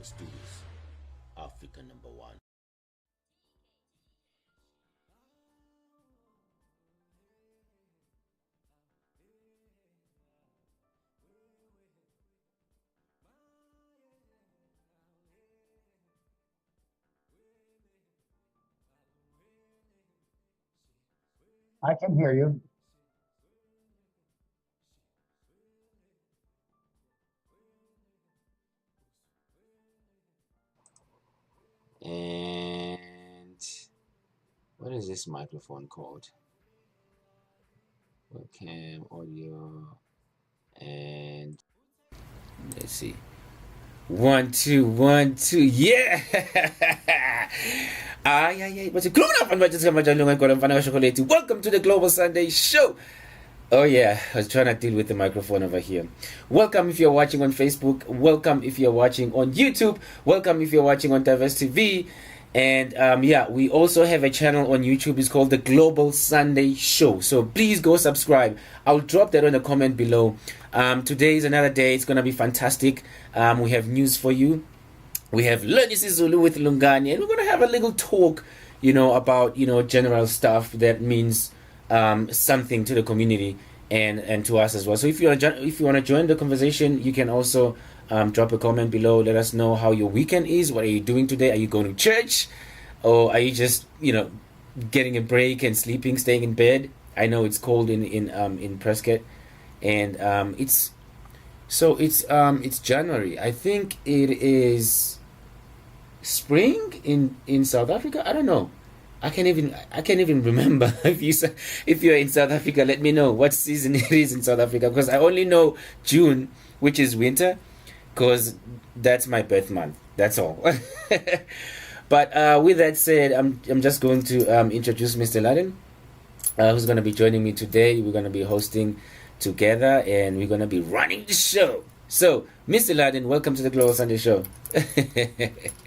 Let's do this. Africa number one. I can hear you. And what is this microphone called? Webcam, audio, and let's see. 1 2 1 2. Yeah. Ay ay ay. But welcome to the Global Sunday Show. Oh yeah, I was trying to deal with the microphone over here. Welcome if you're watching on Facebook. Welcome if you're watching on YouTube. Welcome if you're watching on Diverse TV. And yeah, we also have a channel on YouTube. It's called the Global Sunday Show. So please go subscribe. I'll drop that on the comment below. Today is another day. It's gonna be fantastic. We have news for you. We have Learn isiZulu with Lungani, and we're gonna have a little talk, about general stuff that means something to the community and to us as well. So if you want to join the conversation, you can also drop a comment below. Let us know how your weekend is. What are you doing today? Are you going to church, or are you just getting a break and sleeping, staying in bed? I know it's cold in Prescott, and it's January. I think it is spring in South Africa. I don't know. I can't even remember. If you're in South Africa, let me know what season it is in South Africa, because I only know June, which is winter, because that's my birth month. That's all. But with that said, I'm just going to introduce Mr. Laden, who's going to be joining me today. We're going to be hosting together, and we're going to be running the show. So, Mr. Laden, welcome to the Global Sunday Show.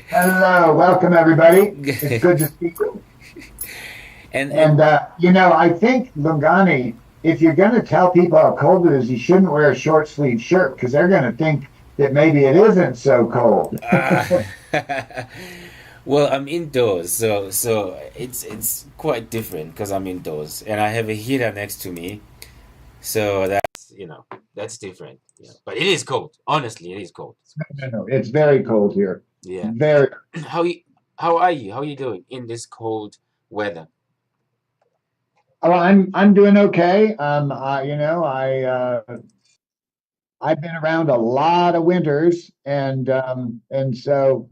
Hello, welcome everybody. It's good to speak with you. And I think, Lungani, if you're going to tell people how cold it is, you shouldn't wear a short sleeve shirt, because they're going to think that maybe it isn't so cold. well, I'm indoors, so it's quite different because I'm indoors and I have a heater next to me, so that's different. Yeah, but it is cold. Honestly, it is cold. No, it's very cold here. Yeah. Very. How you? How are you? How are you doing in this cold weather? Oh, I'm doing okay. I've been around a lot of winters, and so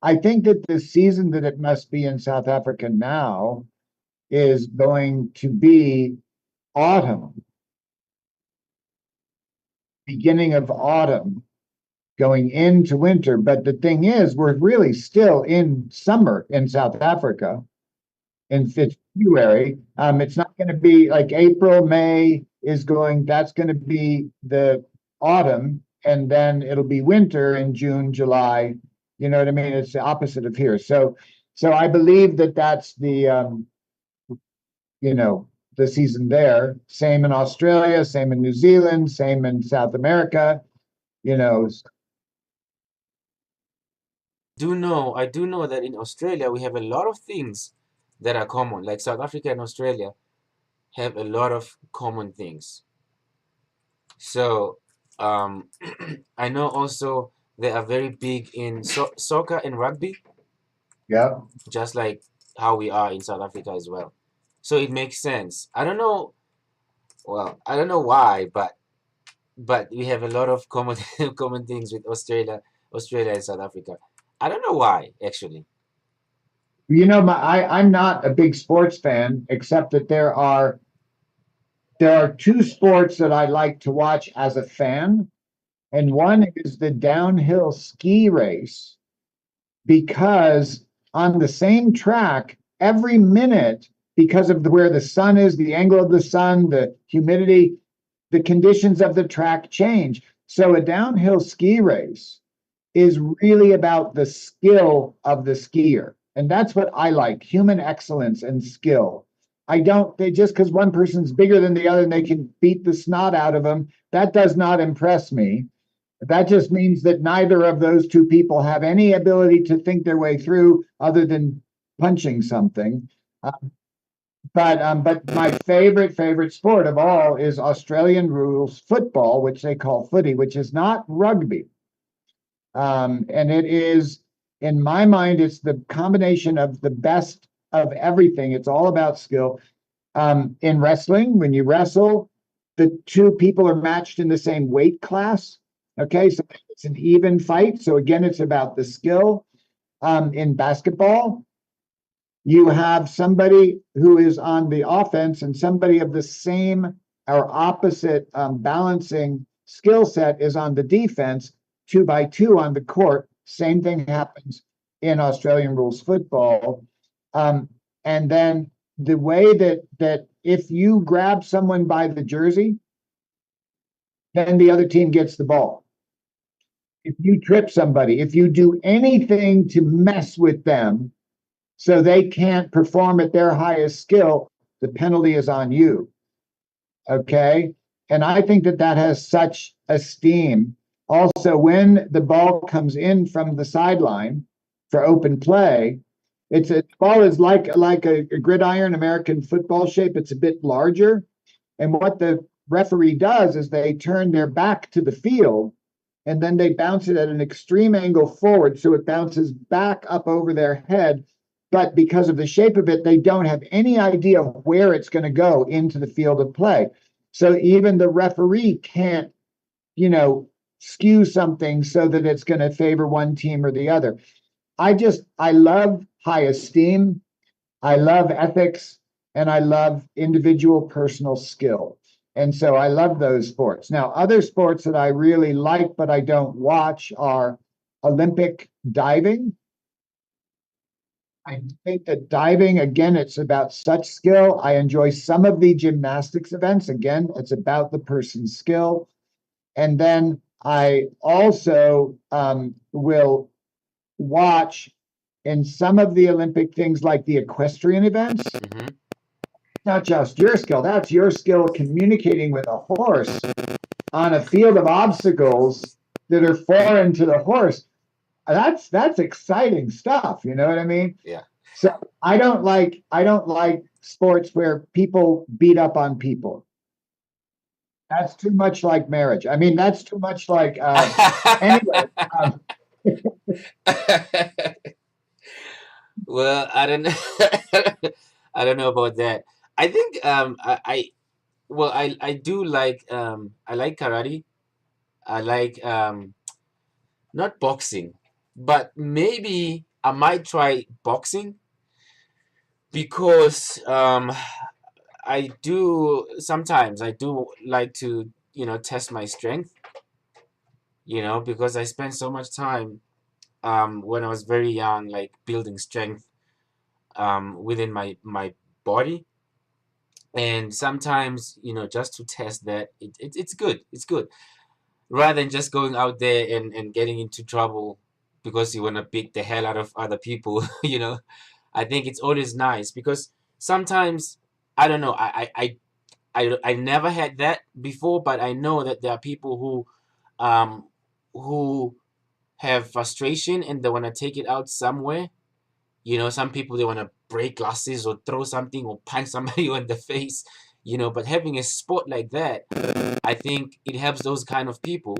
I think that the season that it must be in South Africa now is going to be autumn, beginning of autumn, going into winter. But the thing is, we're really still in summer in South Africa. In February, it's not going to be like April, May that's going to be the autumn, and then it'll be winter in June, July. You know what I mean? It's the opposite of here. So I believe that that's the season there. Same in Australia, same in New Zealand, same in South America. You know, I do know that in Australia we have a lot of things that are common. Like South Africa and Australia have a lot of common things. So I know also they are very big in soccer and rugby, yeah. just like how we are in South Africa as well. So it makes sense. I don't know. Well, I don't know why, but we have a lot of common common things with Australia and South Africa. I don't know why actually. I'm not a big sports fan, except that there are two sports that I like to watch as a fan, and one is the downhill ski race, because on the same track, every minute, because of where the sun is, the angle of the sun, the humidity, the conditions of the track change. So a downhill ski race is really about the skill of the skier. And that's what I like, human excellence and skill. They just because one person's bigger than the other and they can beat the snot out of them, that does not impress me. That just means that neither of those two people have any ability to think their way through other than punching something. Uh, but my favorite sport of all is Australian rules football, which they call footy, which is not rugby. And it is, in my mind, it's the combination of the best of everything. It's all about skill. In wrestling, when you wrestle, the two people are matched in the same weight class. Okay, so it's an even fight. So again, it's about the skill. In basketball, you have somebody who is on the offense and somebody of the same or opposite balancing skill set is on the defense, 2 by 2 on the court. Same thing happens in Australian rules football. Um, and then the way that if you grab someone by the jersey, then the other team gets the ball. If you trip somebody, if you do anything to mess with them, so they can't perform at their highest skill, the penalty is on you. Okay. And I think that that has such esteem. Also, when the ball comes in from the sideline for open play, it's a ball is like a gridiron American football shape. It's a bit larger. And what the referee does is they turn their back to the field and then they bounce it at an extreme angle forward. So it bounces back up over their head. But because of the shape of it, they don't have any idea where it's going to go into the field of play. So even the referee can't, you know, skew something so that it's going to favor one team or the other. I love high esteem. I love ethics and I love individual personal skill. And so I love those sports. Now, other sports that I really like, but I don't watch are Olympic diving. I think that diving, again, it's about such skill. I enjoy some of the gymnastics events. Again, it's about the person's skill. And then I also will watch in some of the Olympic things like the equestrian events. Mm-hmm. Not just your skill, that's your skill communicating with a horse on a field of obstacles that are foreign to the horse. That's exciting stuff, you know what I mean? Yeah. So I don't like sports where people beat up on people. That's too much like marriage. I mean, that's too much like anyway. Um, Well, I don't know. I don't know about that. I think I do like I like karate. I like not boxing, but maybe I might try boxing because I do like to, test my strength, because I spent so much time when I was very young, like building strength within my body. And sometimes, just to test that, it's good. It's good. Rather than just going out there and getting into trouble because you want to beat the hell out of other people, I think it's always nice because sometimes, I don't know, I never had that before, but I know that there are people who have frustration and they want to take it out somewhere. Some people, they want to break glasses or throw something or punch somebody on the face, but having a sport like that, I think it helps those kind of people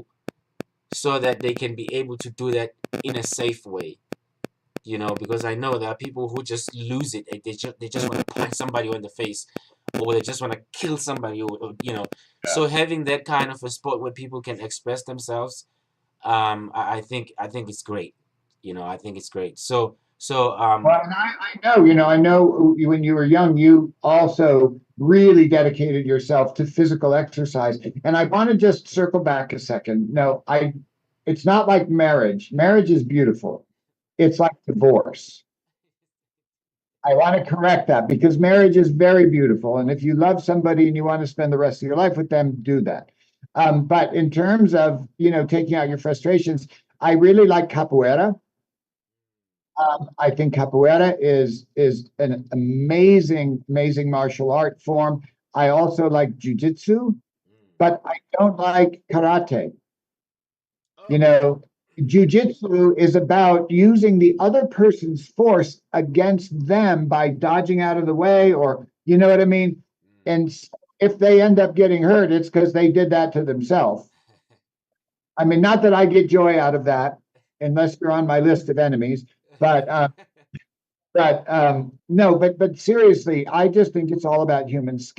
so that they can be able to do that in a safe way. Because I know there are people who just lose it. They just want to punch somebody on the face, or they just want to kill somebody, or. Yeah. So having that kind of a sport where people can express themselves, I think it's great. I think it's great. well, and I know when you were young, you also really dedicated yourself to physical exercise. And I want to just circle back a second. No, it's not like marriage. Marriage is beautiful. It's like divorce. I want to correct that because marriage is very beautiful. And if you love somebody and you want to spend the rest of your life with them, do that. But in terms of, taking out your frustrations, I really like capoeira. I think capoeira is an amazing martial art form. I also like jujitsu, but I don't like karate. You know, jujitsu is about using the other person's force against them by dodging out of the way, or you know what I mean? And if they end up getting hurt, it's because they did that to themselves. I mean, not that I get joy out of that, unless you're on my list of enemies, but no, but seriously, I just think it's all about human